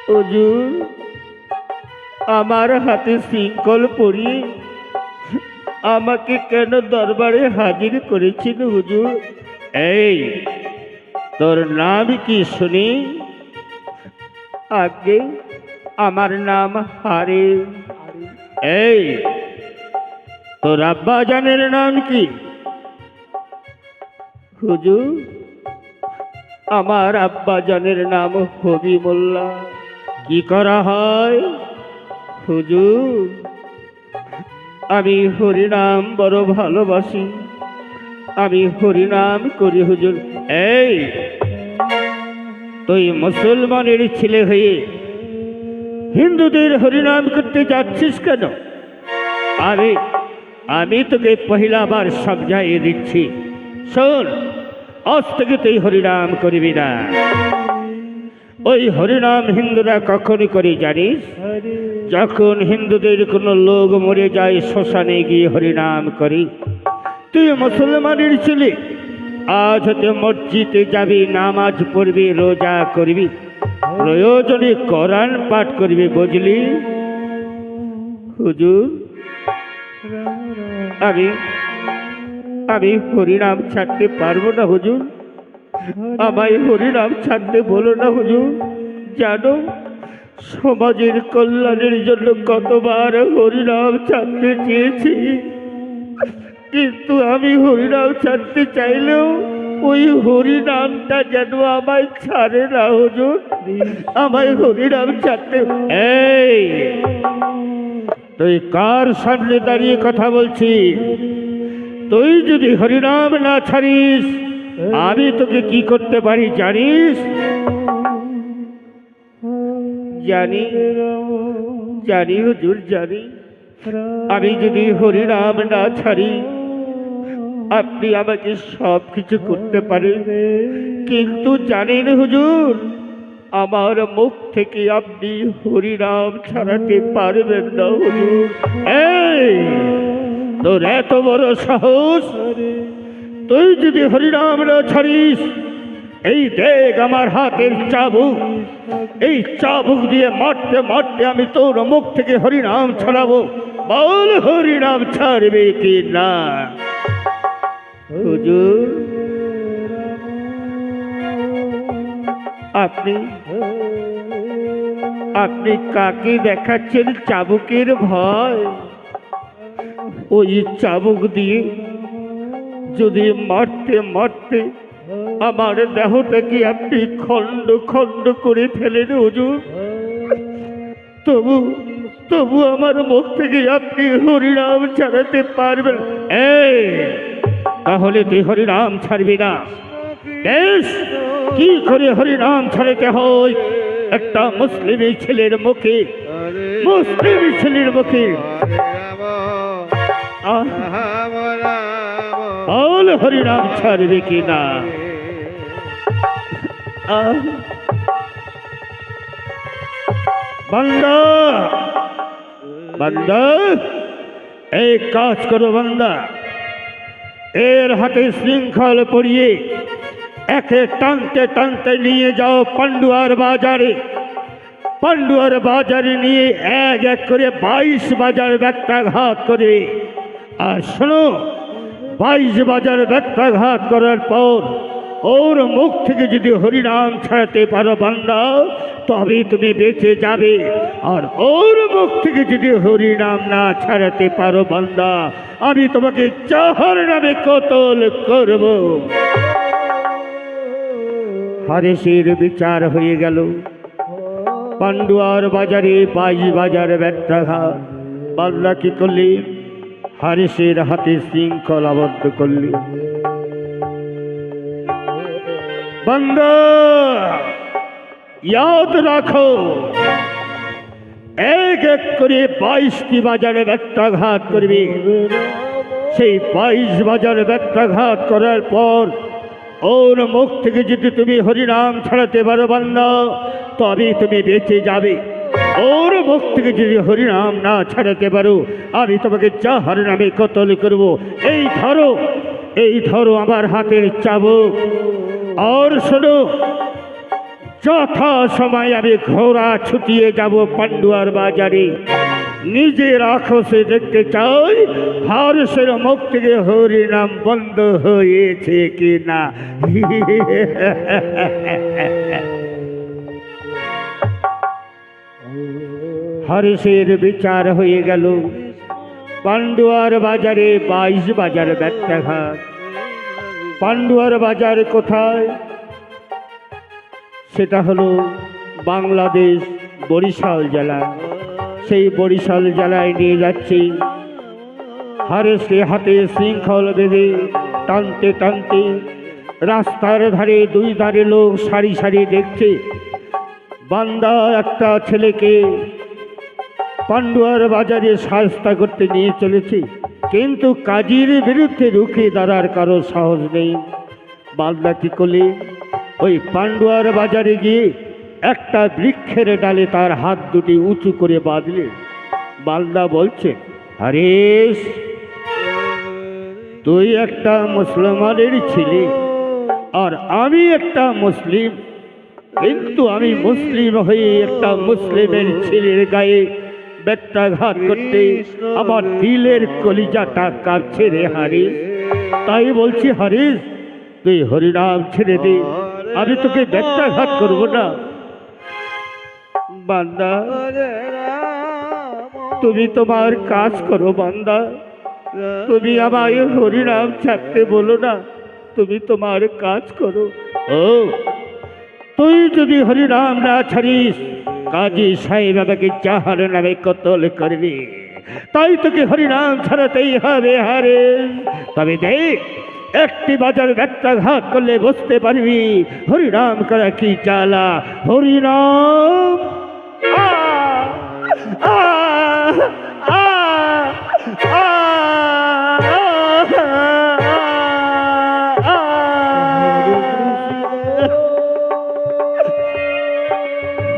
হুজুর, আমার হাতে শৃঙ্খল পরিয়ে আমাকে কেন দরবারে হাজির করেছিল হুজুর? এই, তোর নাম কি শুনি? আগে আমার নাম হারে। এই, তোর আব্বা জানের নাম কি? হুজুর, আমার আব্বা জানের নাম হবি মোল্লা। কি করা হয় হুজুর? আমি হরিনাম বড় ভালোবাসি, আমি হরিনাম করি হুজুর। এই, তুই মুসলমানের ছেলে হয়ে হিন্দুদের হরিনাম করতে যাচ্ছিস কেন? আরে, আমি তোকে পহিলাবার সমঝাইয়ে দিচ্ছি। শোন, আজ থেকে তুই হরিনাম করবি না। ওই হরিনাম হিন্দুরা কখন করে জানিস? যখন হিন্দুদের কোনো লোক মরে যায় শ্মশানে গিয়ে হরিনাম করি। তুই মুসলমানের ছেলে, আজ হতে মসজিদে যাবি, নামাজ পড়বি, রোজা করবি, প্রয়োজনে কোরআন পাঠ করবি, বুঝলি হুজুর? আমি হরিনাম ছাড়তে পারবো না হুজুর। আমায় হরিনাম ছাড়তে বলো না হুজুর। জানো, সমাজের কল্যাণের জন্য কতবার হরিনাম ছাড়তে চেয়েছি, কিন্তু আমি হরিনাম ছাড়তে চাইলেও ওই হরিনামটা যেন আমায় ছাড়ে না হুজুর। আমায় হরিনাম ছাড়তে। এই, তুই কার সামনে দাঁড়িয়ে কথা বলছিস? তুই যদি হরিনাম না ছাড়িস, আমি তোকে কি করতে পারি জানিস? জানি, জানি হুজুর, জানি। আমি যদি হরিনাম না ছাড়ি, আপনি আমাকে সব কিছু করতে পারেন, কিন্তু জানেন হুজুর, আমার মুখ থেকে আপনি হরিনাম ছাড়াতে পারবেন না হুজুর। এই, তোর এত বড় সাহস! তুই যদি হরিনাম না ছাড়িস, এই দেখ আমার হাতের চাবুক, এই চাবুক দিয়ে মারতে মারতে আমি তোর মুখ থেকে হরিনাম ছাড়াবো। বল, হরিনাম ছাড়বে কি না? হুজুর, আপনি আপনি কাকে দেখাচ্ছেন চাবুকের ভয়? ওই চাবুক দিয়ে যদি মারতে মারতে আমার দেহটাকে আপনি খণ্ড খণ্ড করে ফেলেন হুজুর, তবু তবু আমার মুখ থেকে আপনি হরিনাম ছাড়াতে পারবেন? এই, তাহলে তুই হরিনাম ছাড়বি না? বেশ, কি করে হরিনাম ছাড়াতে হয় একটা মুসলিম ছেলের মুখে, মুসলিম ছেলের মুখে বল, হরিনাম ছাড়বে কি না? বান্দা, বান্দা, এই কাজ করো বান্দা, এর হাতে শৃঙ্খল পরিয়ে একে টানতে টানতে নিয়ে যাও পান্ডুয়ার বাজারে। পান্ডুয়ার বাজারে নিয়ে এক এক করে 22 বাজার ব্যত্যাঘাত করে। আর শোনো, 22 বাজার ব্যত্যাঘাত করার পর ওর মুখ থেকে যদি হরিনাম ছাড়াতে পারো বান্দা, তবে তুমি বেঁচে যাবে। আর ওর মুখ থেকে যদি হরিনাম না ছাড়াতে পারো বান্দা, আমি তোমাকে জাহান্নামে কতল করব। হারেসের বিচার হয়ে গেল। পান্ডুয়ার বাজারে 22 বাজার ব্যত্যাঘাত। বান্দা কি করলি? হারেসের হাতে শৃঙ্খল আবদ্ধ করলি। বান্দা, ইয়াদ রাখো, এক এক করে 22টি বাজারে ব্যত্যাঘাত করবি। সেই 22 বাজারে ব্যত্যাঘাত করার পর ওর মুখ থেকে যদি তুমি হরিনাম ছাড়াতে পারো বান্দা, তবে তুমি বেঁচে যাবে। ওর মুখ থেকে যদি হরিনাম না ছাড়াতে পারো, আমি তোমাকে জাহান্নামে কতল করব। এই ধরো, এই ধরো আমার হাতের চাবুক। আর শোনো, যথা সময় আমি ঘোড়া ছুটিয়ে যাব পান্ডুয়ার বাজারে, নিজের আখোশে দেখতে চাই হারেসের মুখ থেকে হরিনাম বন্ধ হয়েছে কিনা। হারেসের বিচার হয়ে গেল পান্ডুয়ার বাজারে 22 বাজার ব্যত্যাঘাত। পান্ডুয়ার বাজার কোথায়? সেটা হলো বাংলাদেশ বরিশাল জেলা। সেই বরিশাল জেলায় নিয়ে যাচ্ছি হারেসকে হাতে শৃঙ্খল বেঁধে টানতে টানতে। রাস্তার ধারে দুই ধারে লোক সারি সারি দেখছে। বান্দা একটা ছেলেকে পান্ডুয়ার বাজারে শায়েস্তা করতে নিয়ে চলেছে, কিন্তু কাজীর বিরুদ্ধে রুখে দাঁড়ার কারো সাহস নেই। বান্দা কি করলে ওই পান্ডুয়ার বাজারে গিয়ে একটা বৃক্ষের ডালে তার হাত দুটি উঁচু করে বাঁধলে। বান্দা বলছে, হারেস, তুই একটা মুসলমানের ছেলে আর আমি একটা মুসলিম, কিন্তু আমি মুসলিম হয়ে একটা মুসলিমের ছেলের গায়ে ব্যত্যাঘাত করতে আমার দিলের কলিজাটা কাঁপছে রে হারিস। তাই বলছি হারিস, তুই হরিনাম ছেড়ে দে, আমি তোকে ব্যত্যাঘাত করবো না। বান্দা, তুমি তোমার কাজ করো বান্দা, তুমি আমায় হরিনাম ছাড়তে বলো না, তুমি তোমার কাজ করো। ও, তুই যদি হরিনাম না ছাড়িস, কাজী সাহেব আমাকে জাহার নামে কতল করবি, তাই তোকে হরিনাম ছাড়াতেই হবে হারে। তবে দেখ, একটি বাজার ব্যত্যাঘাত করলে বুঝতে পারবি হরিনাম করা কি জ্বালা। হরিনাম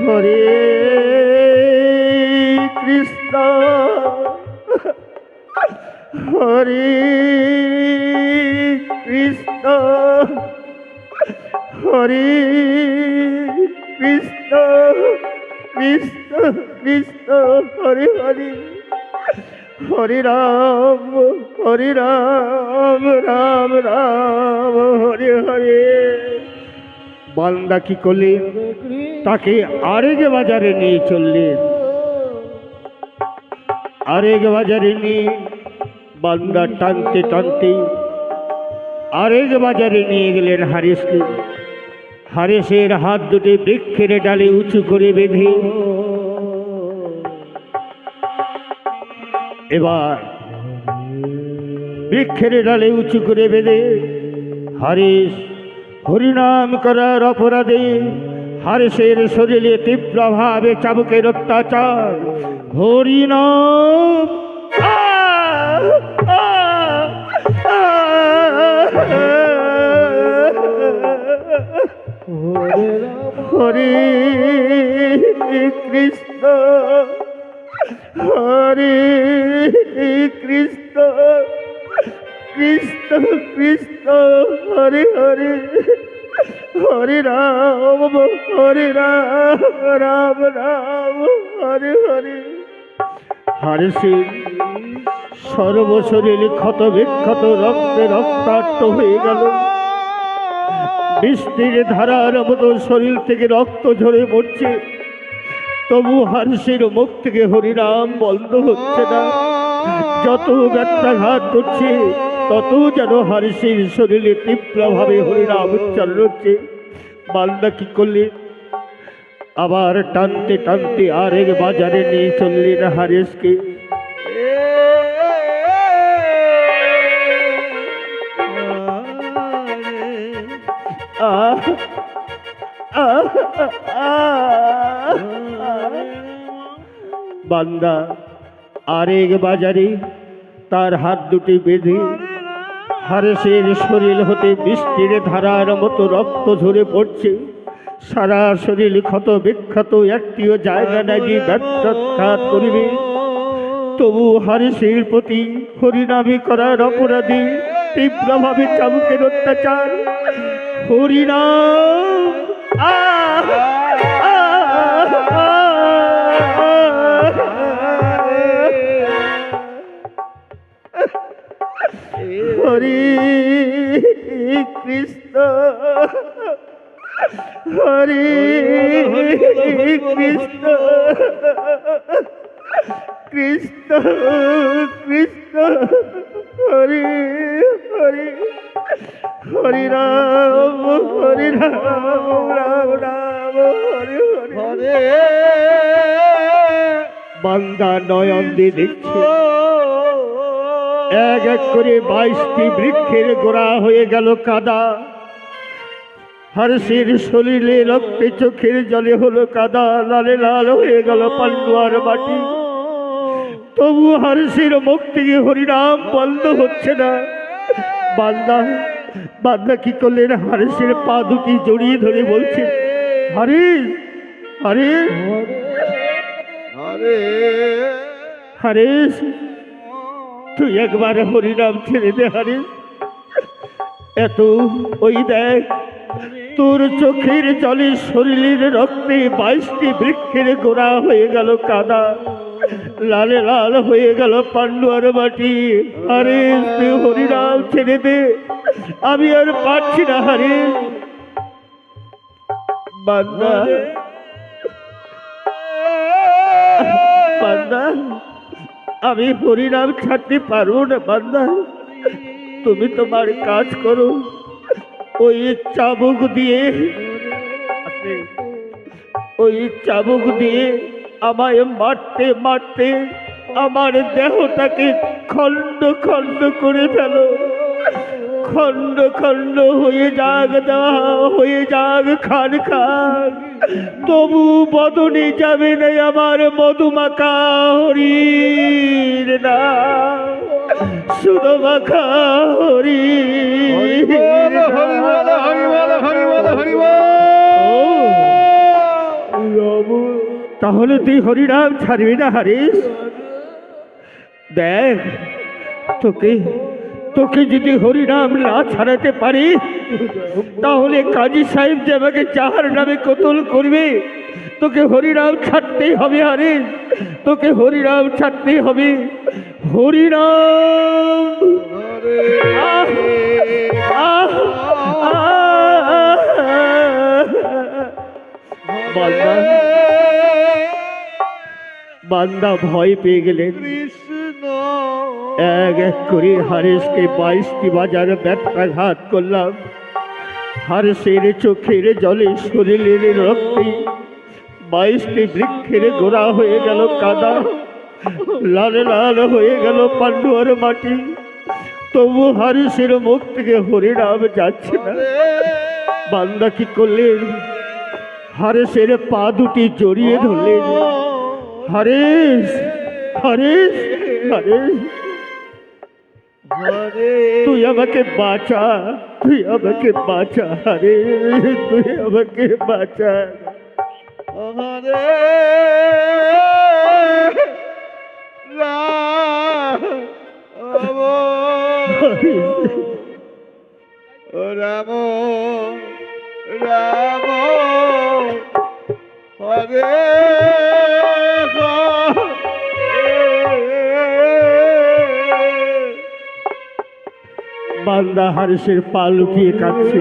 হরে কৃষ্ণ হরে কৃষ্ণ হরে কৃষ্ণ কৃষ্ণ কৃষ্ণ হরে হরে, হরে রাম রাম রাম হরে হরে। বান্দা কি করলেন? তাকে আরেক বাজারে নিয়ে চললেন। আরেক বাজারে নিয়ে বান্দা টানতে টানতে আরেক বাজারে নিয়ে গেলেন হারেসকে। হারেসের হাত দুটি বৃক্ষের ডালে উঁচু করে বেঁধে এবার বৃক্ষের ডালে উঁচু করে বেঁধে হারেস হরিনাম করার অপরাধে হারেসের শরীরে তীব্রভাবে চাবুকের অত্যাচার। হরিনাম হরে কৃষ্ণ হরে কৃষ্ণ কৃষ্ণ কৃষ্ণ হরে হরে, হরে রাম রাম রাম হরে হরে। হারেসে সর্বশরীর ক্ষত বিক্ষত, রক্তে রক্তাক্ত হয়ে গেল। বৃষ্টির ধারার মতো শরীর থেকে রক্ত ঝরে পড়ছে, তবু হারেসের মুখ থেকে হরিনাম বন্ধ হচ্ছে না। যত ব্যত্যাঘাত করছে তত যেন হারেসের শরীরে তীব্রভাবে হরিনাম উচ্চারণ হচ্ছে। বান্দা কি করলে? আবার টানতে টানতে আরেক বাজারে নিয়ে চললেন হারেসকে। বান্দা আরেক বাজারে তার হাত দুটি বেঁধে হারেসের শরীর হতে বৃষ্টির ধারার মতো রক্ত ঝরে পড়ছে। সারা শরীর ক্ষত বিক্ষত, একটিও জায়গা নাকি ব্যত্যাঘাত করিবে। তবু হারেসের প্রতি হরিনামে করার অপরাধী তীব্রভাবে চাবুকের অত্যাচার। হরিনাম হরে কৃষ্ণ হরে কৃষ্ণ কৃষ্ণ কৃষ্ণ হরে হরে হরে রাম রাম রাম হরে হরে হরে। বান্দা নয়ন দিয়ে দেখছে এক এক করে 22টি বৃক্ষের গোড়া হয়ে গেল কাদা। হর্ষের শরীরে রক্তে চোখের জলে হলো কাদা, লালে লাল হয়ে গেল পান্ডুয়ার মাটি। তবু হর্ষের মুখ থেকে হরিনাম বন্ধ হচ্ছে না। বান্দা বান্দা কি করলেন? হর্ষের পা দুটি জড়িয়ে ধরে বলছে, হরে হরে হরে হরেশ, তুই একবার হরিনাম ছেড়ে দে হরেশ। এত ওই দেখ তোর চোখের জলে শরীরের রক্তে 22টি বৃক্ষের গোড়া হয়ে গেল কাদা, লালে লাল হয়ে গেল পান্ডুয়ার মাটি। হরেশ, তুই হরিনাম ছেড়ে দে, আমি আর পারছি না হরেশ। বান্দা বান্দা আমি হরিনাম ছাড়তে পারবো না। বান্দা তুমি তোমার কাজ করো, ওই চাবুক দিয়ে ওই চাবুক দিয়ে আমায় মারতে মারতে আমার দেহটাকে খণ্ড খণ্ড করে ফেলো, খণ্ড খণ্ড হয়ে যাক, দেওয়া হয়ে যাক খান খান, তবু বদনে যাবে না আমার মধুমাখা হরির না, শুধু মাখা হরি। তাহলে তুই হরিনাম ছাড়বি না হরিশ? দেখ তোকে তোকে যদি হরিনাম না ছাড়াতে পারি তাহলে কাজী সাহেব যে আমাকে যাহার নামে কতল করবে। তোকে হরিনাম ছাড়তেই হবে হরিশ, তোকে হরিনাম ছাড়তেই হবে। হরিনাম আহ আহ বান্দা বান্দা ভয় পেয়ে গেলেন। কৃষ্ণ এক এক করে হরেশকে 22টি বাজার ব্যথাঘাত করলাম। হরেশের চোখের জলে শরীরের রক্তে 22টি বৃক্ষের গোড়া হয়ে গেল কাদা, লাল লাল হয়ে গেল পান্ডুয়ার মাটি। তবু হরেশের মুখ থেকে হরিনাম যাচ্ছে না। বান্দা কি করলেন? হরেশের পা দুটি জড়িয়ে ধরলেন। হরেশ হরেশ হরেশ, তুই আমাকে বাঁচা, তুই আমাকে বাঁচা হরে, তুই আমাকে বাঁচা। হরে রাম রাম রাম হরে বান্দা হরেশের পা লুকিয়ে কাঁদছে।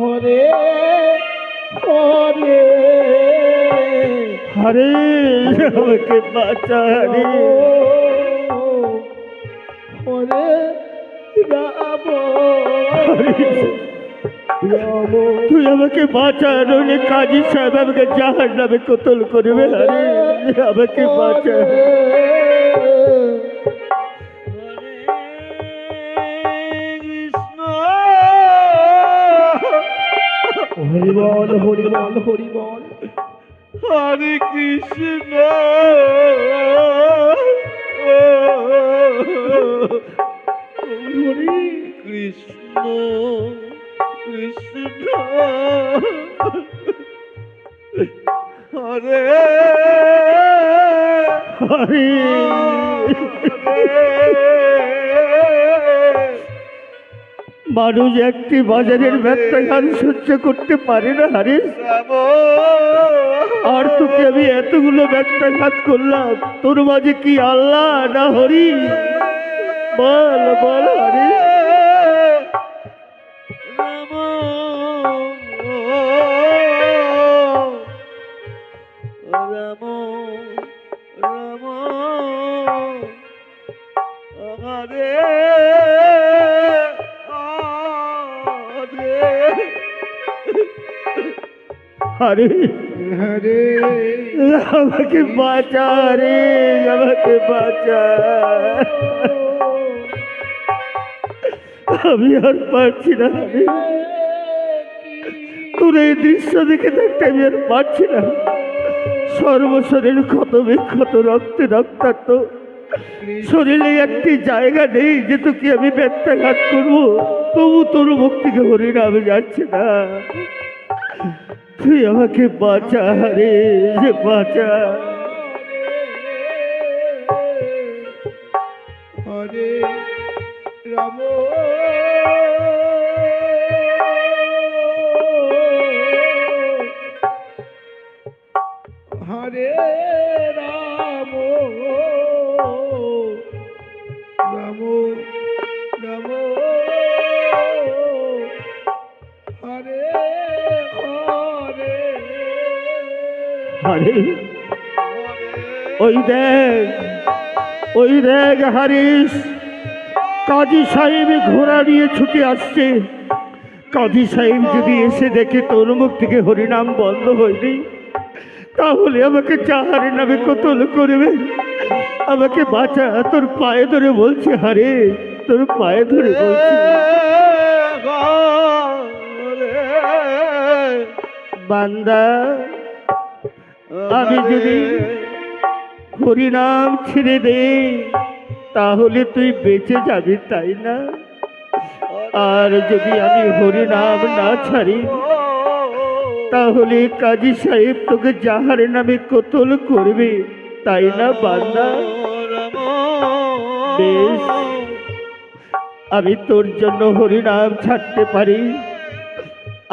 হরে হরে হরে আমাকে বাঁচা হরে, হরে রাম রাম তুই আমাকে বাঁচা, নইলে কাজী সাহেব আমাকে জাহার নামে কতল করবে। হরে আমাকে বাঁচা। হরিবল হরিবল হরিবল হরে কৃষ্ণ হরে কৃষ্ণ কৃষ্ণ হরে হরে মানুষ একটি বাজারের ব্যর্থাঘাত সহ্য করতে পারে না হারিস। রামো আর তোকে আমি এতগুলো ব্যর্থাঘাত করলাম, তোর মাঝে কি আল্লাহ না হরি? বল বল হারিস। রামো রামো রামো আমারে আরে হরে আমাকে বাঁচা রে, আমাকে বাঁচা। আমি আর পারছি না রে। তোর এই দৃশ্য দেখে থাকতে আমি আর পারছি না। সর্বশরীর ক্ষত বিক্ষত, রক্তে রক্তাক্ত, শরীরে একটি জায়গা নেই যে তোকে আমি ব্যর্থাঘাত করবো। তবু তোর মুখ থেকে হরিনাম যাচ্ছে না। তুই আমাকে বাঁচা রে, বাঁচা। হরে রাম হরে রাম রাম রাম হরে হরে আরে ওই দেখ, ওই দেখ হারিস, কাজী সাহেব ঘোড়া নিয়ে ছুটে আসছে। কাজী সাহেব যদি এসে দেখে তোর মুখ থেকে হরিনাম বন্ধ হয়নি, তাহলে আমাকে চাহারে নামে কতল করবে। আমাকে বাঁচা, তোর পায়ে ধরে বলছে হারে, তোর পায়ে ধরে বলছি। বান্দা, আমি যদি হরিনাম ছেড়ে দে তাহলে তুই বেঁচে যাবি, তাই না? আর যদি আমি হরিনাম না ছাড়ি তাহলে কাজী সাহেব তোকে জাহারে নামে কতল করবে, তাই না বান্দা? বেশ, আমি তোর জন্য হরিনাম ছাড়তে পারি।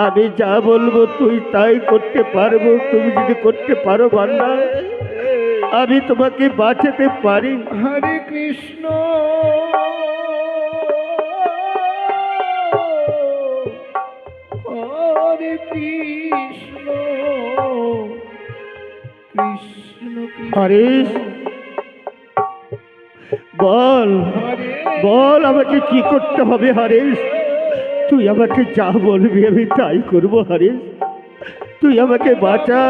আমি যা বলবো তুই তাই করতে পারবো। তুমি যদি করতে পারো বান্দা, আমি তোমাকে বাঁচাতে পারি। হরে কৃষ্ণ হরে কৃষ্ণ কৃষ্ণ হরিশ, বল হরে বল আমাকে কি করতে হবে হরিশ? তুই আমাকে যা বলবি আমি তাই করবো হরিশ। তুই আমাকে বাঁচা।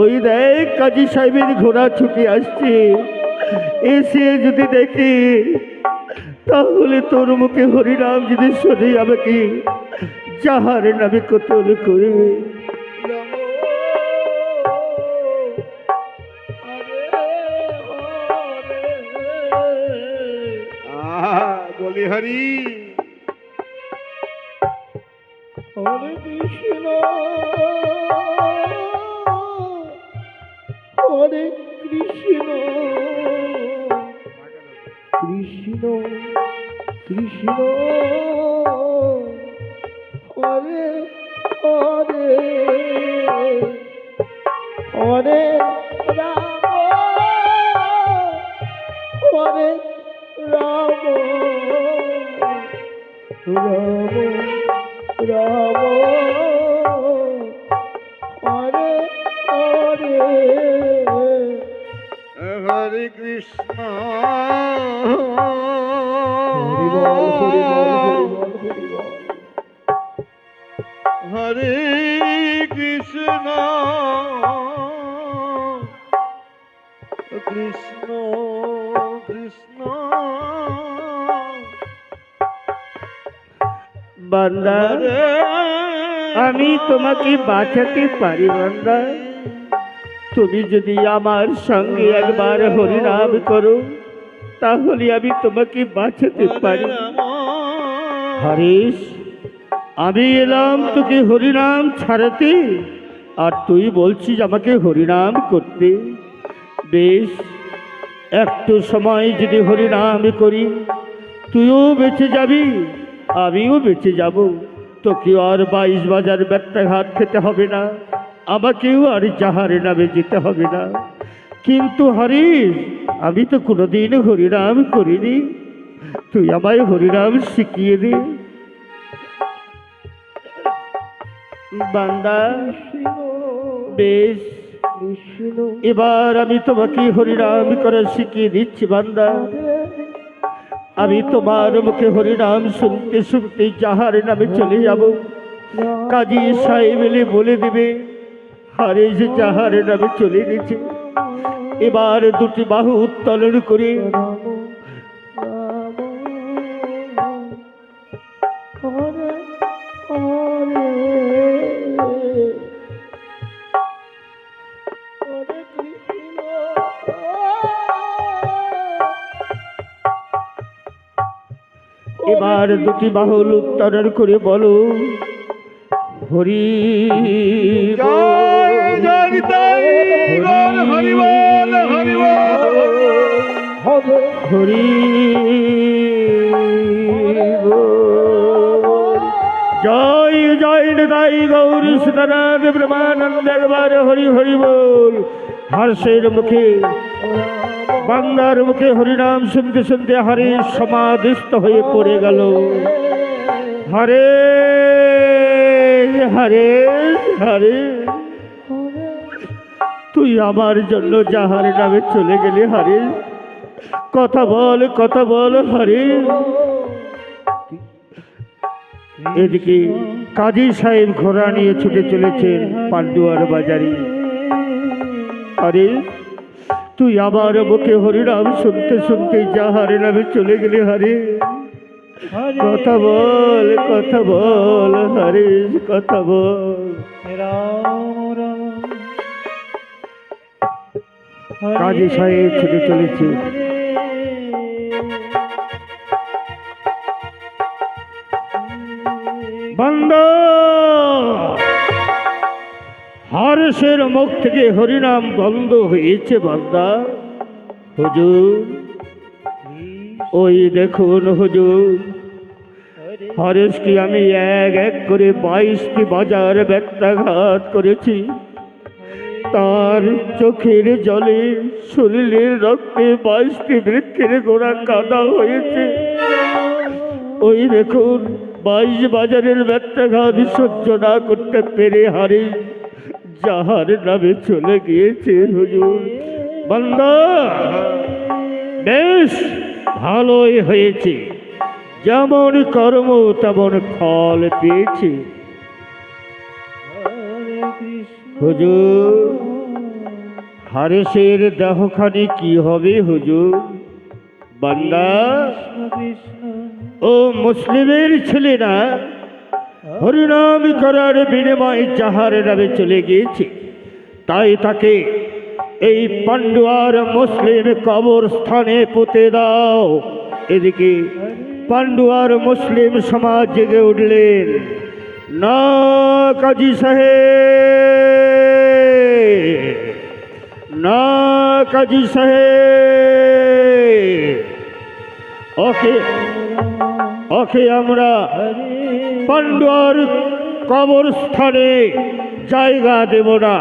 ওই দেখ কাজী সাহেবের ঘোড়া ছুটে আসছে, এসে যদি দেখি তাহলে তোর মুখে হরিনাম যদি শুনে আমাকে জাহারে নামে কতল করবে। রাম হরে হরে বলি হরি হরে কৃষ্ণ হরে কৃষ্ণ কৃষ্ণ কৃষ্ণ হরে হরে হরে রাম হরে রাম রাম রাম হরে হরে হরে কৃষ্ণ হরি বল হরি বল হরি বল হরে কৃষ্ণ কৃষ্ণ কৃষ্ণ বান্দা, আমি তোমাকে বাঁচাতে পারি বান্দা। তুমি যদি আমার সঙ্গে একবার হরিনাম করো তাহলে আমি তোমাকে বাঁচাতে পারি। হরিশ, আমি এলাম তোকে হরিনাম ছাড়াতে, আর তুই বলছিস আমাকে হরিনাম করতে। বেশ, একটু সময় যদি হরিনাম করি তুইও বেঁচে যাবি, আমিও বেঁচে যাব, তোকেও আর 22 বাজার ব্যর্থাঘাত খেতে হবে না, আমাকেও আর জাহারে নামে যেতে হবে না। কিন্তু হরিশ, আমি তো কোনোদিন হরিনাম করিনি, তুই আমায় হরিনাম শিখিয়ে দে। বান্দা, বেশ, এবার আমি তোমাকে হরিনাম করে শিখিয়ে দিচ্ছি। বান্দা, আমি তোমার মুখে হরিনাম শুনতে শুনতে জাহারে নামে চলে যাব। কাজী সাহেব এলে বলে দেবে হারিস জাহারে নামে চলে গেছে। এবার দুটি বাহু উত্তোলন করে এবার দুটি বাহু উত্তোলন করে বলো হরি হরি জয় জয় নিতাই গৌর সীতানাথ ব্রহ্মানন্দ। একবার হরি হরি বল। হর্ষের মুখে বাংলার মুখে হরিনাম শুনতে শুনতে হরি সমাধিস্থ হয়ে পড়ে গেল। হরে হরে হরে, তুই আমার জন্য জাহারে নামে চলে গেলি হরে, কথা বল কথা বল হরে। এদিকে কাজী সাহেব ঘোড়া নিয়ে ছুটে চলেছেন পান্ডুয়ার বাজারে। আরে তুই আবার মুখে হরিনাম শুনতে শুনতে জাহারে নামে চলে গেলি হরে, কথা বল কথা বল হরে, কথা বল। কাজী সাহেব ছুটে চলেছে। বান্দা, হর্ষের মুখ থেকে হরিনাম বন্ধ হয়েছে। বান্দা, হুজুর ওই দেখুন হুজুর, হরেশকে আমি এক এক করে 22টি বাজার ব্যত্যাঘাত করেছি। তার চোখের জলে শরীরের রক্তে 22টি বৃক্ষের গোড়া কাদা হয়েছে। ওই দেখুন 22 বাজারের ব্যত্যাঘাত সহ্য না করতে পেরে হারি জাহার নামে চলে গিয়েছে হুজুর। বান্দা, বেশ ভালোই হয়েছে, যেমন কর্ম তেমন ফল পেয়েছে। হুজুর, হারেসের দেহখানি কি হবে হুজুর? বান্দা, ও মুসলিমের ছেলে না, হরিনাম করার বিনিময়ে জাহারে নামে চলে গিয়েছে, তাই তাকে এই পান্ডুয়ার মুসলিম কবরস্থানে পুঁতে দাও। এদিকে পান্ডুয়ার মুসলিম সমাজ জেগে উঠলেন। না কাজী সাহেব, না কাজী সাহেব, ওকে আমরা পান্ডুয়ার কবরস্থানে জায়গা দেব না।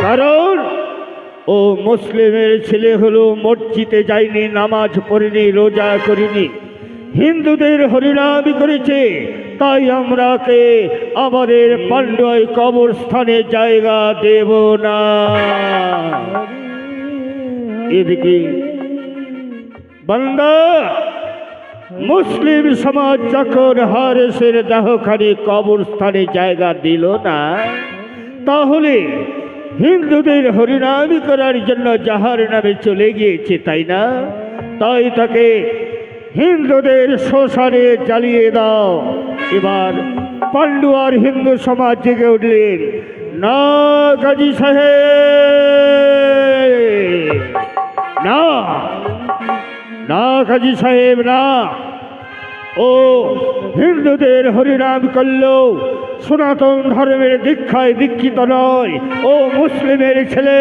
কারণ ও মুসলিমের ছেলে হলো, মসজিদে যায়নি, নামাজ পড়েনি, রোজা করিনি, হিন্দুদের হরিনাম করেছে, তাই আমরাকে আমাদের পান্ডুয়ার কবরস্থানে জায়গা দেব না। এদিকে বান্দা, মুসলিম সমাজ যখন হারেসের দেহখানি কবরস্থানে জায়গা দিল না, তাহলে হিন্দুদের হরিনাম করার জন্য জাহার নামে চলে গিয়েছে, তাই না? তাই তাকে হিন্দুদের শ্মশানে জ্বালিয়ে দাও। এবার পান্ডুয়ার হিন্দু সমাজ জেগে উঠলেন। না কাজী সাহেব, না না কাজী সাহেব, না। ও হিন্দুদের হরিনাম করলেও সনাতন ধর্মের দীক্ষায় দীক্ষিত নয়, ও মুসলিমের ছেলে,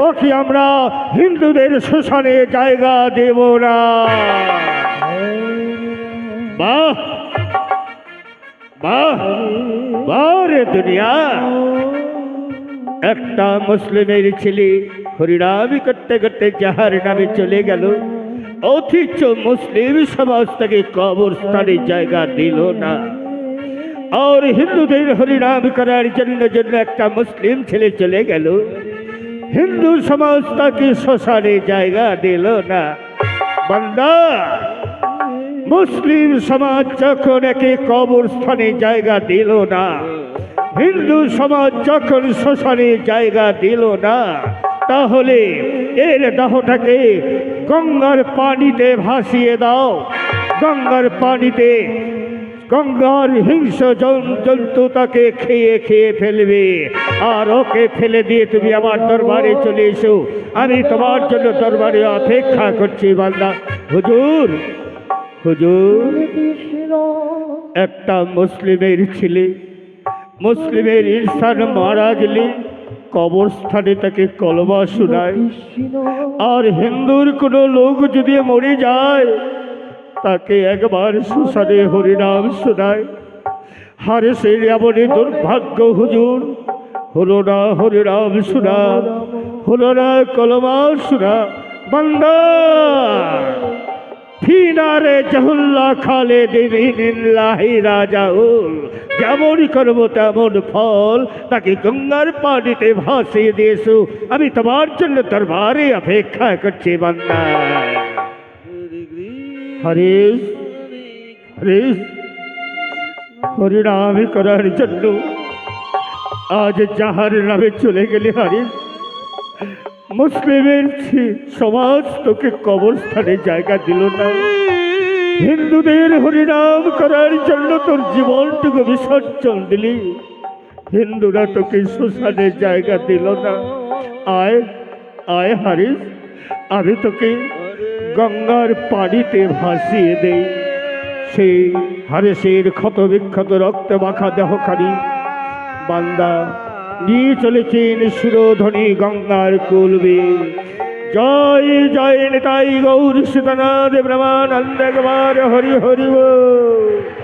ওকে আমরা হিন্দুদের শ্মশানে জায়গা দেব না। বাহ, বাহ বাহ রে দুনিয়া, একটা মুসলিমের ছেলে হরিনামি করতে করতে জাহার নামে চলে গেল, অথচ মুসলিম সমাজ তাকে কবরস্থানের জায়গা দিল না। আর হিন্দুদের হরিনাম করার জন্য জন্য একটা মুসলিম ছেলে চলে গেল, হিন্দু সমাজ তাকে শ্মশানে জায়গা দিল না। বান্দা, মুসলিম সমাজ যখন একে কবরস্থানে জায়গা দিল না, হিন্দু সমাজ যখন শ্মশানে জায়গা দিল না, তাহলে এর দেহটাকে গঙ্গার পানিতে ভাসিয়ে দাও। গঙ্গার পানিতে গঙ্গার হিংস্র জন্তু তাকে খেয়ে খেয়ে ফেলবে, আর ওকে ফেলে দিয়ে তুমি আমার দরবারে চলে এসো, আমি তোমার জন্য দরবারে অপেক্ষা করছি। বান্দা, হুজুর হুজুর, একটা মুসলিমের ছেলে, মুসলিমের ইনসান মারা গেলে কবরস্থানে তাকে কলমা শোনায়, আর হিন্দুর কোনো লোক যদি মরে যায় তাকে একবার শ্মশানে হরিনাম শোনায়। হারে সে এমনই দুর্ভাগ্য হুজুর, হলো না হরিনাম শোনা, হলো না কলমা শোনা। বান্দা, ফিনারে জহুল্লা খালে দেবিনিল্লাহি রাজাউল, যেমন করবো তেমন ফল, তাকে গঙ্গার পানিতে ভাসিয়ে দিয়েছো, আমি তোমার জন্য দরবারে অপেক্ষা করছি। বান্দা, হরিশ হরিশ হরিনাম করার জন্য আজ যাহার নামে চলে গেলে হরিশ, মুসলিমের সমাজ তোকে কবরস্থানে জায়গা দিল না, হিন্দুদের হরিনাম করার জন্য তোর জীবনটুকু বিসর্জন দিলি, হিন্দুরা তোকে শ্মশানে জায়গা দিল না। আয় আয় হারিস, আমি তোকে গঙ্গার পানিতে ভাসিয়ে দেই। সেই হারেসের ক্ষত বিক্ষত রক্ত মাখা দেহখানি বান্দা নিয়ে চলেছেন সুরধ্বনি গঙ্গার কুলবে। জয় জয় নিতাই গৌর সীতানাথ ব্রহ্মানন্দ একবার হরি হরি বল।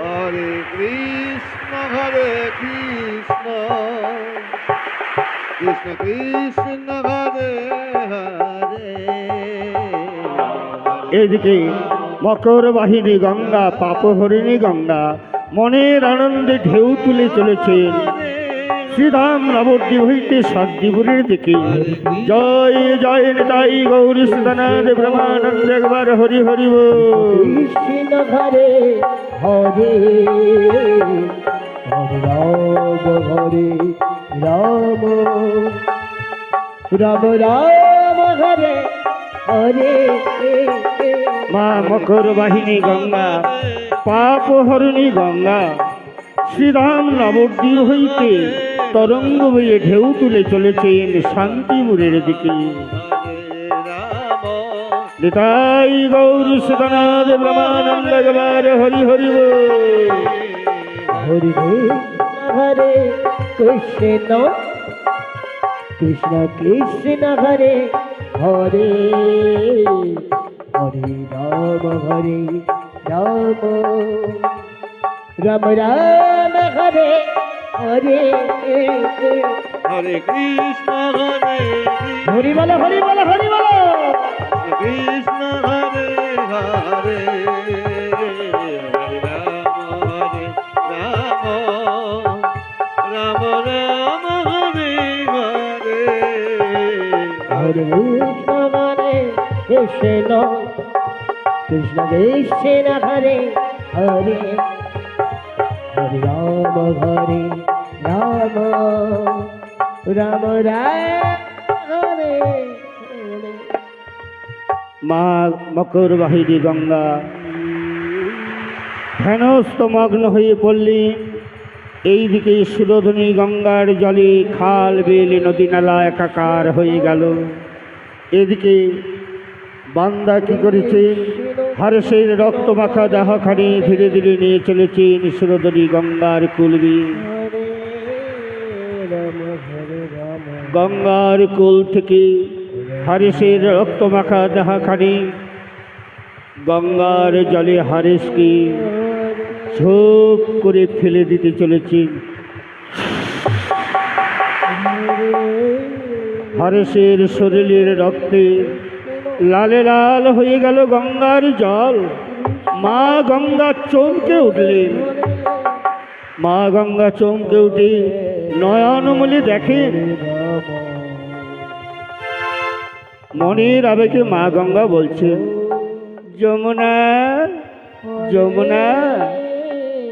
হরে কৃষ্ণ হরে কৃষ্ণ কৃষ্ণ কৃষ্ণ হরে হরে। এদিকে মকর বাহিনী গঙ্গা, পাপহরিণী গঙ্গা মনের আনন্দে ঢেউ তুলে চলেছেন শ্রীধাম নবদ্বীপ হইতে শান্তিপুরের দিকে। জয় জয় নিতাই গৌর সীতানাথ ব্রহ্মানন্দ একবার হরি হরি বল। কৃষ্ণ হরে হরে হরে রাম হরে রাম রাম রাম হরে হরে। মা মকর বাহিনী গঙ্গা, পাপহরিণী গঙ্গা শ্রীধাম নবদ্বীপ হইতে তরঙ্গ বয়ে ঢেউ তুলে চলেছেন শান্তিপুরের দিকে। নিতাই গৌর সীতানাথ ব্রহ্মানন্দ একবার হরি হরি বল। হরে হরে কৃষ্ণ কৃষ্ণ কৃষ্ণ হরে হরে হরে রাম হরে রাম রাম রাম হরে হরে। হরে কৃষ্ণ হরে হরি বলো হরি বলো হরি বলো। কৃষ্ণ হরে হরে হরে রাম হরে রাম রাম রাম হরে হরে। হরে কৃষ্ণ হরে কৃষ্ণ কৃষ্ণ কৃষ্ণ হরে হরে হরে রাম হরে রাম রাম রাম হরে হরে। মা মকর বাহিনী গঙ্গা ধ্যানস্থ মগ্ন হয়ে পড়লি। এইদিকে সুরধ্বনি গঙ্গার জলে খাল বিল নদী নালা একাকার হয়ে গেল। এদিকে বান্দা কি করেছে, হারেসের রক্ত মাখা দেহখানি ধীরে ধীরে নিয়ে চলেছেন সুরধ্বনি গঙ্গার কুলবি। গঙ্গার কুল থেকে হারেসের রক্ত মাখা দেহখানি গঙ্গার জলে হারেসকে ঝোপ করে ফেলে দিতে চলেছেন। হরেশের শরীরের রক্তে লালে লাল হয়ে গেল গঙ্গার জল। মা গঙ্গা চমকে উঠলেন। মা গঙ্গা চমকে উঠে নয়নমণি দেখেন, মনের আবেগে মা গঙ্গা বলছেন, যমুনা যমুনা,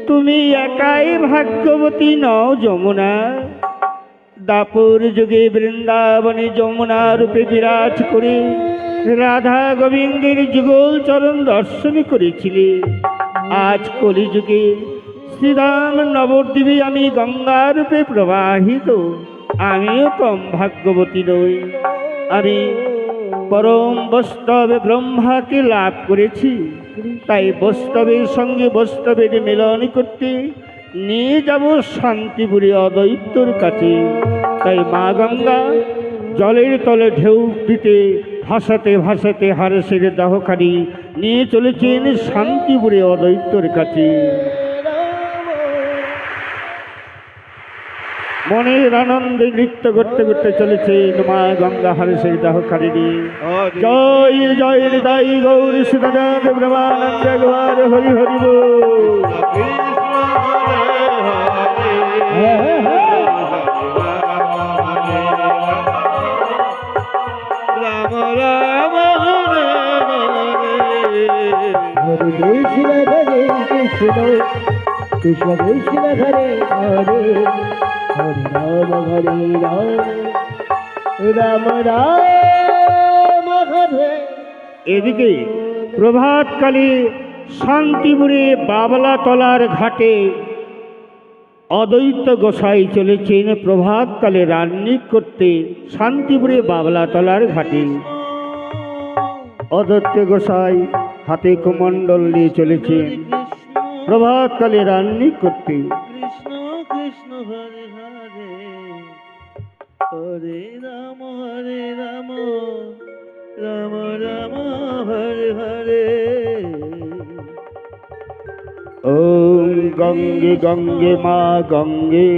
তুমি একাই ভাগ্যবতী নও যমুনা। দাপর যুগে বৃন্দাবনে যমুনা রূপে বিরাজ করে রাধা গোবিন্দের যুগল চরণ দর্শন করেছিলে। আজ কলিযুগে শ্রীরাম নবদ্বীপে আমি গঙ্গা রূপে প্রবাহিত। আমিও কম ভাগ্যবতী নই। আমি পরম বৈষ্ণবে ব্রহ্মাকে লাভ করেছি। তাই বৈষ্ণবের সঙ্গে বৈষ্ণবের মিলন করতে নিয়ে যাব শান্তিপুরী অদ্বৈতর কাছে। তাই মা গঙ্গা জলের তলে ঢেউ দিতে ভাসাতে ভাসাতে হরেশের দেহখানি নিয়ে চলেছেন শান্তিপুরী অদ্বৈতর কাছে। মনের আনন্দে নৃত্য করতে করতে চলেছেন মা গঙ্গা হরেশের দেহখানি নিয়ে। জয় জয় হৃদয় গৌরী সুদানন্দ ব্রহ্মানন্দ একবার হরি হরি বল। হরে কৃষ্ণ হরে কৃষ্ণ কৃষ্ণ কৃষ্ণ হরে হরে হরে রাম হরে রাম রাম রাম হরে। এদিকে প্রভাতকালে শান্তিপুরে বাবলাতলার ঘাটে অদ্বৈত গোসাই চলেছেন প্রভাতকালে রান্নি করতে শান্তিপুরে বাবলাতলার ঘাটে। অদ্বৈত গোসাই হাতে কুমণ্ডল নিয়ে চলেছেন প্রভাতকালে রান্নি করতে। কৃষ্ণ কৃষ্ণ হরে হরে হরে রাম রাম রাম হরে হরে। ওম গঙ্গে গঙ্গে মা গঙ্গে,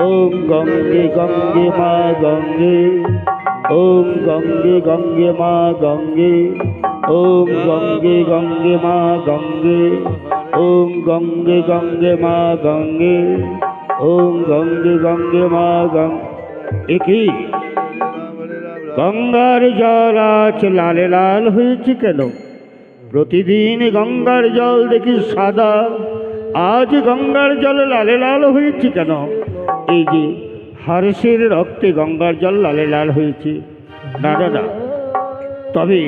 ওম গঙ্গে গঙ্গে মা গঙ্গে, ওম গঙ্গে গঙ্গে মা গঙ্গে, ওম গঙ্গে গঙ্গে মা গঙ্গে, ওম গঙ্গে গঙ্গে মা গঙ্গে, ওম গঙ্গে গঙ্গে মা গঙ্গে। একই গঙ্গার জল আজ লালে লাল হয়েছে কেন? প্রতিদিন গঙ্গার জল দেখি সাদা, আজ গঙ্গার জল লালে লাল হয়েছে কেন? এই যে হরেশের রক্তে গঙ্গার জল লালে লাল হয়েছে। না দাদা, তবে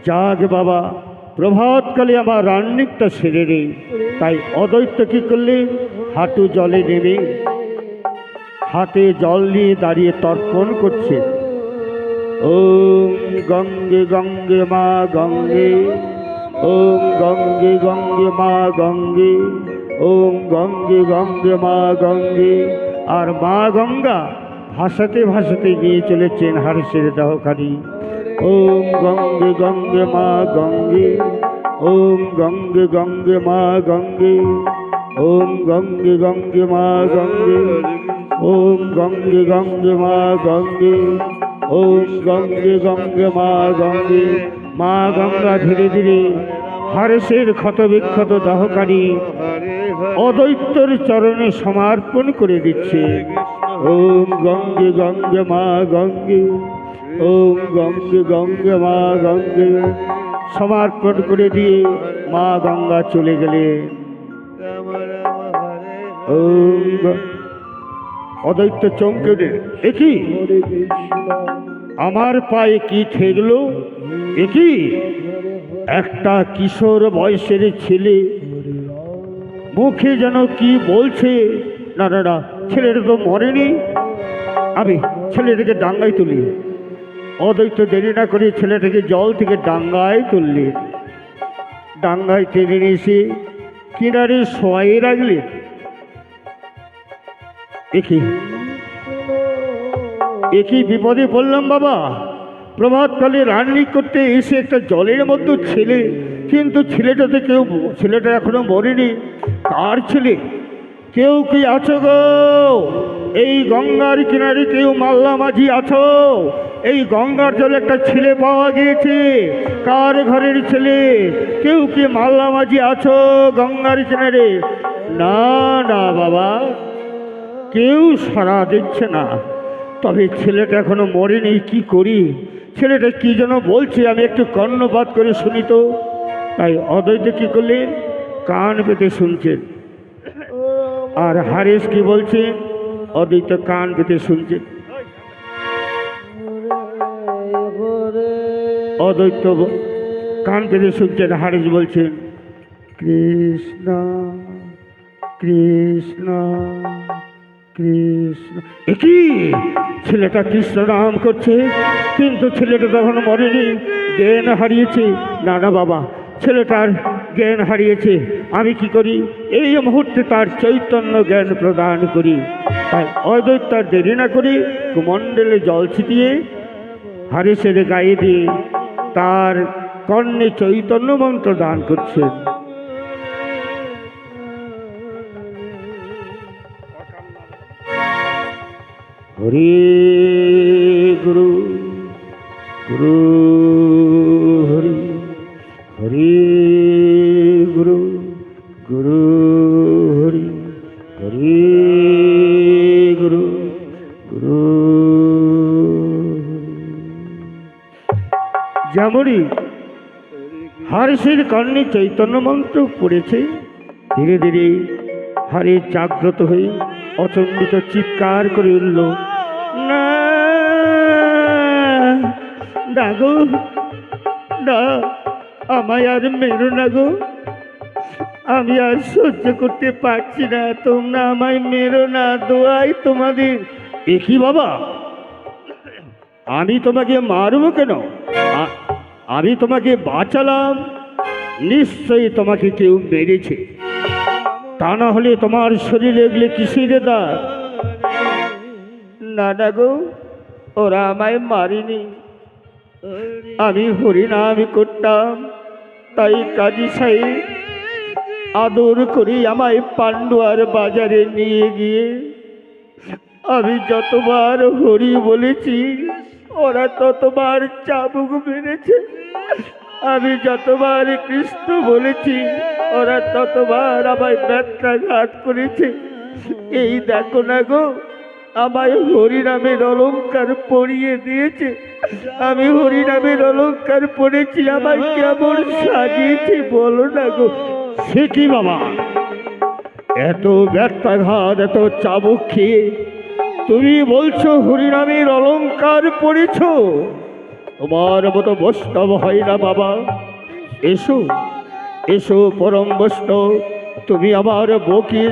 যাক বাবা, প্রভাতকালে আমার রান্নিকটা সেরে নেই। তাই অদ্বৈত কী করলে, হাঁটু জলে নেমে হাতে জল নিয়ে দাঁড়িয়ে তর্পণ করছে। ওম গঙ্গে গঙ্গে মা গঙ্গে, ওম গঙ্গে গঙ্গে মা গঙ্গে, ওম গঙ্গে গঙ্গে মা গঙ্গে। আর মা গঙ্গা ভাসাতে ভাসাতে নিয়ে চলেছেন হর্ষের দেহখানি। ওম গঙ্গে গঙ্গে মা গঙ্গে, ওম গঙ্গে গঙ্গে মা গঙ্গে, ওম গঙ্গে গঙ্গে মা গঙ্গে, ওম গঙ্গে গঙ্গে মা গঙ্গে, ওম গঙ্গে গঙ্গে মা গঙ্গে। মা গঙ্গা ধীরে ধীরে হর্ষের ক্ষতবিক্ষত দেহখানি অদ্বৈতর চরণে সমর্পণ করে দিচ্ছে। ওম গঙ্গে গঙ্গে মা গঙ্গে, ওম গঙ্গে গঙ্গে মা গঙ্গে। সমর্পণ করে দিয়ে মা গঙ্গা চলে গেলেন। ওম অদ্বৈত চমকে উঠে, একই আমার পায়ে কি ঠেকলো? একই একটা কিশোর বয়সের ছেলে মুখে যেন কি বলছে। না না না, ছেলেটা তো মরেনি। আমি ছেলেটাকে ডাঙ্গায় তুলি। অদ্বৈত দেরি না করে ছেলেটাকে জল থেকে ডাঙ্গায় তুললেন। ডাঙ্গায় টেনে নিয়ে এসে কিনারে শোয়াই রাখলেন। একই বিপদে পড়লাম বাবা। প্রভাতকালে রান্নি করতে এসে একটা জলের মধ্যে কিন্তু ছেলেটা এখনো মরেনি। কার ছেলে? কেউ কি আছো গো? এই গঙ্গার কিনারে কেউ মাল্লা মাঝি আছো? এই গঙ্গার জলে একটা ছেলে পাওয়া গিয়েছে। কার ঘরের ছেলে? কেউ কি মাল্লা মাঝি আছো গঙ্গার কিনারে? না না বাবা, কেউ সাড়া দিচ্ছে না। তবে ছেলেটা এখনো মরেনি, কি করি? ছেলেটা কি যেন বলছে, আমি একটু কর্ণপাত করে শুনি তো। তাই অদ্বৈত কি করলেন? কান পেতে শুনছেন। আর হারেস কি বলছে? অদ্বৈত কান পেতে শুনছেন। অদ্বৈত কান পেতে শুনছেন, হারেস বলছেন কৃষ্ণ কৃষ্ণ কৃষ্ণ। একই ছেলেটা কৃষ্ণ নাম করছে, কিন্তু ছেলেটা তখন মরেনি, জ্ঞান হারিয়েছে। না না বাবা, ছেলেটার জ্ঞান হারিয়েছে। আমি কি করি? এই মুহূর্তে তার চৈতন্য জ্ঞান প্রদান করি। তাই অদ্বৈত তার দেরি না করি কুমণ্ডলে জল ছিটিয়ে হারেসের গায়ে দিয়ে তার কর্ণে চৈতন্য মন্ত্র দান করছেন। হরি গুরু গুরু হরি হরি গুরু গুরু হরি হরি গুরু গুরু। যেমনই হারেসের কর্ণে চৈতন্য মন্ত্র পড়েছে, ধীরে ধীরে হারে জাগ্রত হয়ে অচম্বিত চিৎকার করে উঠল, না না গো, না, আমায় আর মেরো না গো, আমি আর সহ্য করতে পারছি না, তোমরা আমায় মেরো না, দোয়াই তোমাদের। দেখি বাবা, আমি তোমাকে মারবো কেন? আমি তোমাকে বাঁচালাম, নিশ্চয়ই তোমাকে কেউ মেরেছে। তা না হলে তোমার শরীরে এগুলো কিসের দাগ? না না গো, ওরা আমায় মারিনি, আমি হরিনাম করতাম, তাই কাজী সাহেব আদর করে আমায় পান্ডুয়ার বাজারে নিয়ে গিয়ে আমি যতবার হরি বলেছি ওরা ততবার চাবুক মেরেছে, আমি যতবার কৃষ্ণ বলেছি ওরা ততবার আমায় ব্যত্যাঘাত করেছে। এই দেখো না গো, আমায় হরিনামের অলংকার পরিয়ে দিয়েছে, আমি হরিনামের অলংকার পরেছি, আমায় কেমন সাজিয়েছে বলো না গো। সে কি বাবা, এত ব্যত্যাঘাত, এত চাবুক খেয়ে তুমি বলছো হরিনামের অলংকার পরেছ? তোমার মতো বৈষ্ণব হয় না বাবা। এসো এসো পরম বৈষ্ণব, তুমি আমার বকি।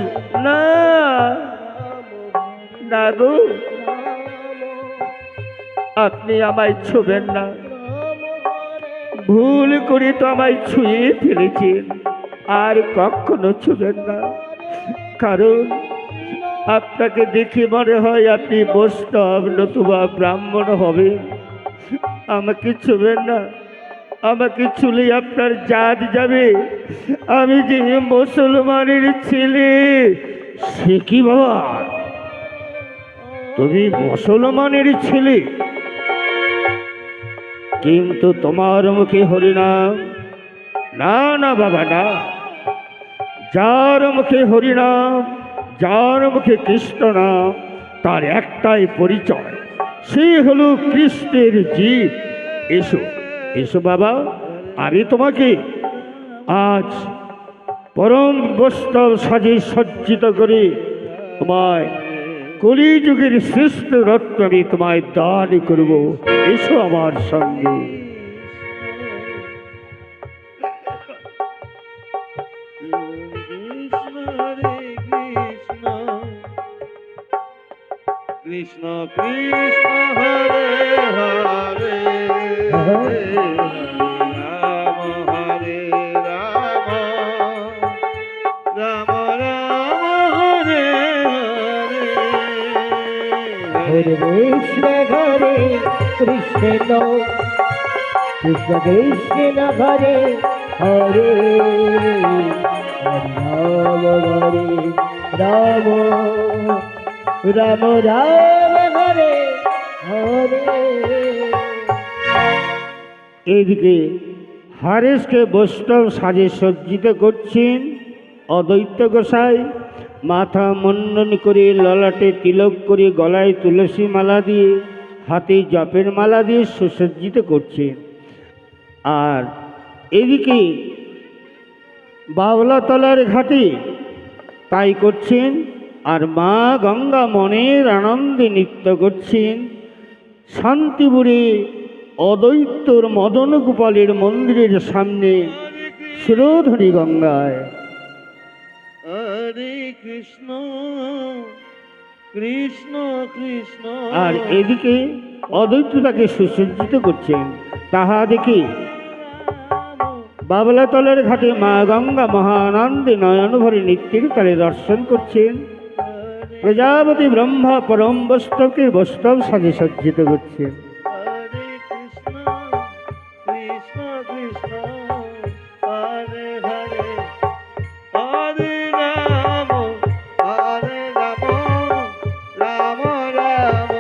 না না গো, আপনি আমায় ছুবেন না, ভুল করে তো আমায় ছুঁয়ে ফেলেছেন, আর কখনো ছুবেন না। কারণ আপনাকে দেখে মনে হয় আপনি বৈষ্ণব নতুবা ব্রাহ্মণ হবে। আমাকে ছুবেন না, আমাকে ছুলে আপনার জাত যাবে, আমি যে মুসলমানের ছেলে। সে কি বাবা, তুমি মুসলমানের ছেলে, কিন্তু তোমার মুখে হরিনাম? না না বাবা না, যার মুখে হরিনাম, যার মুখে কৃষ্ণ নাম, তার একটাই পরিচয়, সে হলো কৃষ্ণের জীব। এসো এসো বাবা, আমি তোমাকে আজ পরম বৈষ্ণব সাজে সজ্জিত করে তোমায় কলিযুগের শ্রেষ্ঠ রত্ন আমি তোমায় দান করব। এসো আমার সঙ্গে। কৃষ্ণ কৃষ্ণ হরে হরে রাম হরে রাম রাম রাম হরে হরে হরে কৃষ্ণ হরে কৃষ্ণ কৃষ্ণ কৃষ্ণ হরে হরে রাম হরে রাম রাম রাম হরে হরে। এইদিকে হারেসকে বৈষ্ণব সাজে সজ্জিত করছেন অদ্বৈত গোসাই। মাথা মুন্ডন করে, ললাটে তিলক করে, গলায় তুলসী মালা দিয়ে, হাতে জপের মালা দিয়ে সুসজ্জিত করছেন। আর এদিকে বাবলাতলার ঘাটে তাই করছেন। আর মা গঙ্গা মনের আনন্দে নৃত্য করছেন। শান্তিপুরে অদ্বৈতর মদন গোপালের মন্দিরের সামনে সুরধনী গঙ্গায়। হরে কৃষ্ণ কৃষ্ণ কৃষ্ণ। আর এদিকে অদ্বৈত তাকে সুসজ্জিত করছেন। তাহা দেখে বাবলাতলের ঘাটে মা গঙ্গা মহানন্দে নয়ন ভরে নৃত্যের তালে দর্শন করছেন। প্রজাপতি ব্রহ্মা পরম বৈষ্ণবকে বৈষ্ণব সাজে সজ্জিত করছেন। হরে কৃষ্ণ কৃষ্ণ কৃষ্ণ হরে হরে হরে রাম হরে রাম রাম রাম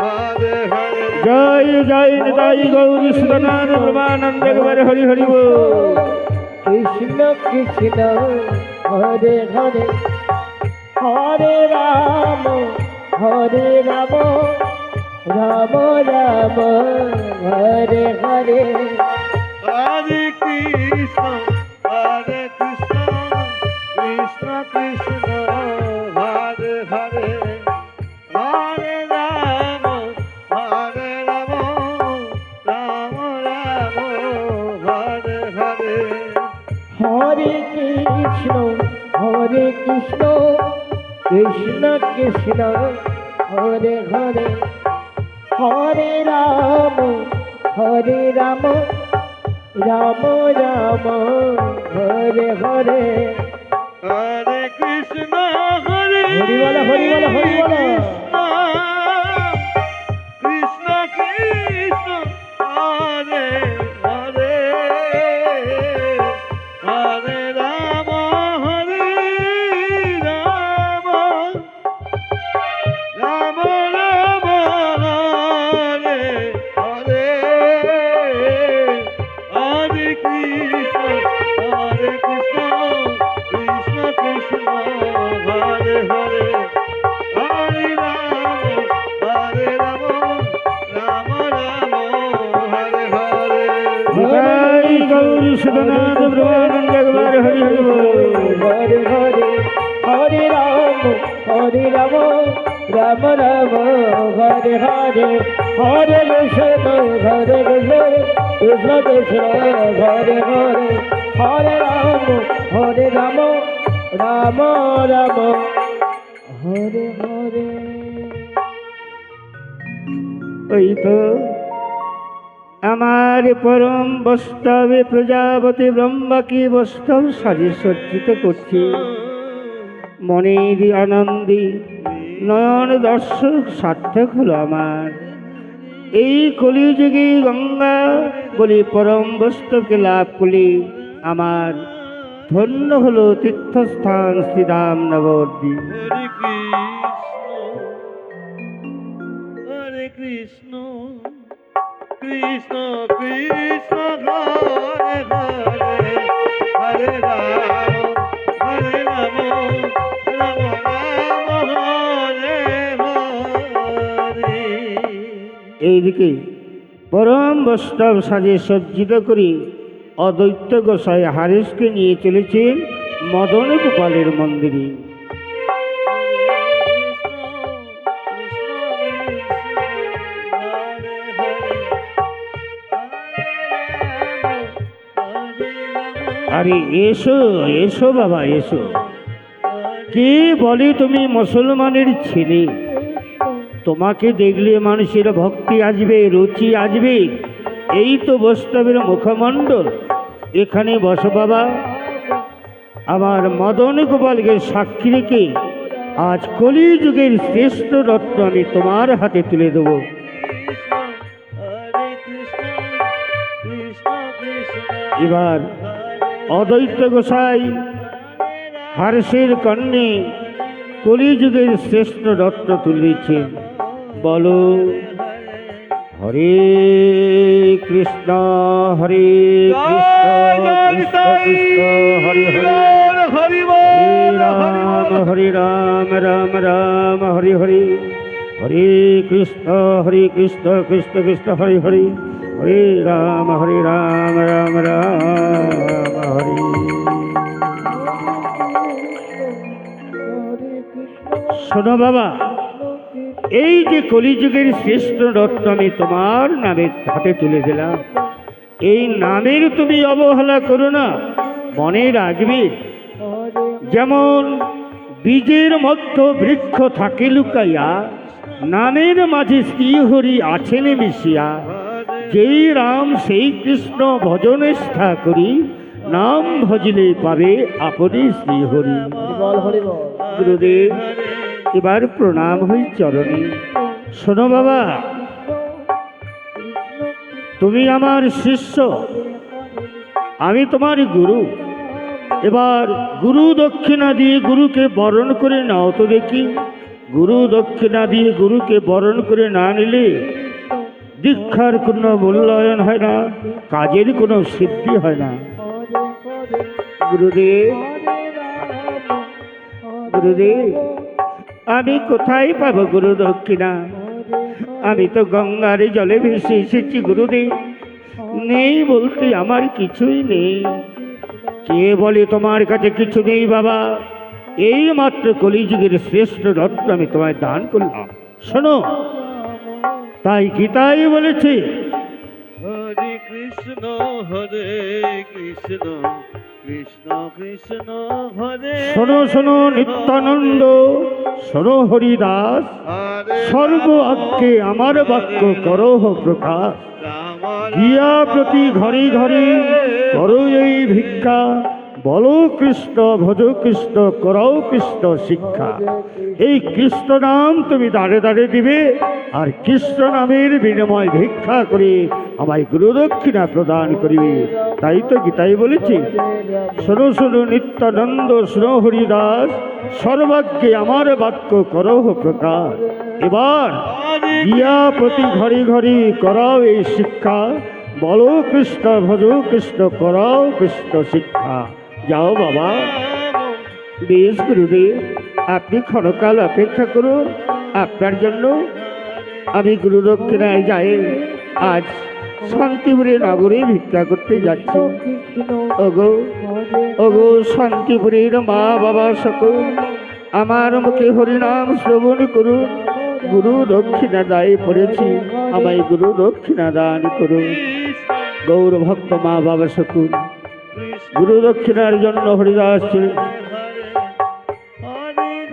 হরে হরে। জয় জয় নিতাই গৌরী সুতনাথ ব্রহ্মানন্দ একবার হরি হরি বল। কৃষ্ণ কৃষ্ণ হরে হরে হরে রাম রাম রাম হরে হরে। হরে কৃষ্ণ কৃষ্ণ কৃষ্ণ হরে হরে হরে রাম রাম রাম হরে হরে। হরে কৃষ্ণ কৃষ্ণ কৃষ্ণ হরে হরে হরে রাম রাম রাম হরে হরে। হরে কৃষ্ণ হরে হরি বলো হরি বলো হরি বলো। কৃষ্ণ কৃষ্ণ হরে হরে হরে রাম হরে রাম রাম রাম হরে হরে হরে কৃষ্ণ কৃষ্ণ কৃষ্ণ হরে হরে হরে রাম রাম রাম হরে হরে। নিতাই গৌরী সুতনাথ ব্রহ্মানন্দ একবার হরি হরি বল। হরে হরে হরে রাম রাম রাম হরে হরে হরে কৃষ্ণ কৃষ্ণ কৃষ্ণ হরে হরে হরে রাম রাম রাম হরে হরে। ওই তো আমার পরম বৈষ্ণবে প্রজাপতি ব্রহ্মাকে বৈষ্ণব সাজে সজ্জিত করছে। মনের আনন্দে নয়ন দর্শক সার্থক হলো আমার। এই কলিযুগে গঙ্গা বলে পরম বৈষ্ণবকে লাভ করলে আমার ধন্য হলো তীর্থস্থান শ্রীধাম নবদ্বীপ। হরে কৃষ্ণ কৃষ্ণ কৃষ্ণ হরে হরে হরে রাম রাম রাম হরে হরে। এইদিকে পরম বৈষ্ণব সাজে সজ্জিত করে অদ্বৈত গোসাই হারেসকে নিয়ে চলেছেন মদন গোপালের মন্দিরে। আরে এসো এসো বাবা এসো। কে বলে তুমি মুসলমানের ছেলে? তোমাকে দেখলে মানুষের ভক্তি আসবে, রুচি আসবে। এই তো বৈষ্ণবের মুখমণ্ডল। এখানে বসো বাবা। আমার মদন গোপালকে সাক্ষী রেখে আজ কলিযুগের শ্রেষ্ঠ রত্ন আমি তোমার হাতে তুলে দেব। হরে কৃষ্ণ এবার অদ্বৈত গোসাই হর্ষের কর্ণে কলিযুগের শ্রেষ্ঠ রত্ন তুলেছেন। বলো হরে কৃষ্ণ হরে কৃষ্ণ কৃষ্ণ কৃষ্ণ হরে হরে, হরে রাম রাম রাম হরে হরে, হরে কৃষ্ণ কৃষ্ণ কৃষ্ণ হরে হরে, হরে রাম রাম রাম হরে। শোনো বাবা, এই যে কলিযুগের শ্রেষ্ঠ রত্ন আমি তোমার নামের হাতে তুলে দিলাম, এই নামের তুমি অবহেলা করো না। মনে রাখবে, যেমন বীজের মধ্য বৃক্ষ থাকে লুকাইয়া, নামের মাঝে শ্রীহরি আছেন মিশিয়া। যেই রাম সেই কৃষ্ণ ভজন নিষ্ঠা করি, নাম ভজলে পাবে আপনি শ্রীহরি। গুরুদেব, এবার প্রণাম হই চরণে। শোনো বাবা, তুমি আমার শিষ্য, আমি তোমার গুরু। এবার গুরু দক্ষিণা দিয়ে গুরুকে বরণ করে নাও তো দেখি। গুরু দক্ষিণা দিয়ে গুরুকে বরণ করে না নিলে দীক্ষার কোনো মূল্যায়ন হয় না, কাজের কোনো সিদ্ধি হয় না। গুরুদেব, গুরুদেব, আমি কোথায় পাবো গুরু দক্ষিণা? আমি তো গঙ্গার জলে ভেসে এসেছি গুরুদেব, নেই বলতে আমার কিছুই নেই। কে বলে তোমার কাছে কিছু নেই বাবা? এই মাত্র কলিযুগের শ্রেষ্ঠ রত্ন আমি তোমায় দান করলাম। শোনো, তাই গীতাই বলেছে, হরে কৃষ্ণ কৃষ্ণ কৃষ্ণ হরে। শোনো শোনো নিত্যানন্দ, শোনো হরিদাস, সর্ব আজ্ঞে আমার বাক্য করো প্রকাশ। গিয়া প্রতি ঘরে ঘরে করো এই ভিক্ষা, বলো কৃষ্ণ ভজ কৃষ্ণ করো কৃষ্ণ শিক্ষা। এই কৃষ্ণ নাম তুমি দাঁড়ে দাঁড়ে দিবে, আর কৃষ্ণ নামের বিনিময় ভিক্ষা করে আমায় গুরুদক্ষিণা প্রদান করিবে। তাই তো গীতাই বলেছি, শোনো শোনো নিত্যানন্দ, শোনো হরিদাস, সর্বাগ্যে আমার বাক্য করো প্রকাশ। এবার গিয়া প্রতি ঘরে ঘরে করাও এই শিক্ষা, বলো কৃষ্ণ ভজ কৃষ্ণ করাও কৃষ্ণ শিক্ষা। যাও বাবা। বেশ গুরুদেব, আপনি ক্ষণকাল অপেক্ষা করুন, আপনার জন্য আমি গুরুদক্ষিণায় যাই। আজ শান্তিপুরে নগরে ভিক্ষা করতে যাচ্ছি। ওগো ওগো শান্তিপুরের মা বাবা সকল, আমার মুখে হরিনাম শ্রবণ করুন। গুরু দক্ষিণা দায়ে পড়েছি, আমায় গুরু দক্ষিণা দান করুন। গৌর ভক্ত মা বাবা সকল, গুরু দক্ষিণার জন্য হরিদাস ছিলেন।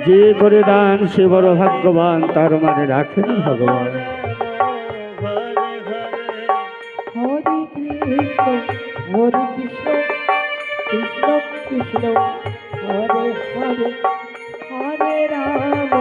যে করে দান সে বড় ভাগ্যবান, তার মানে রাখেন ভগবান। হরে কৃষ্ণ কৃষ্ণ কৃষ্ণ হরে হরে, হরে রাম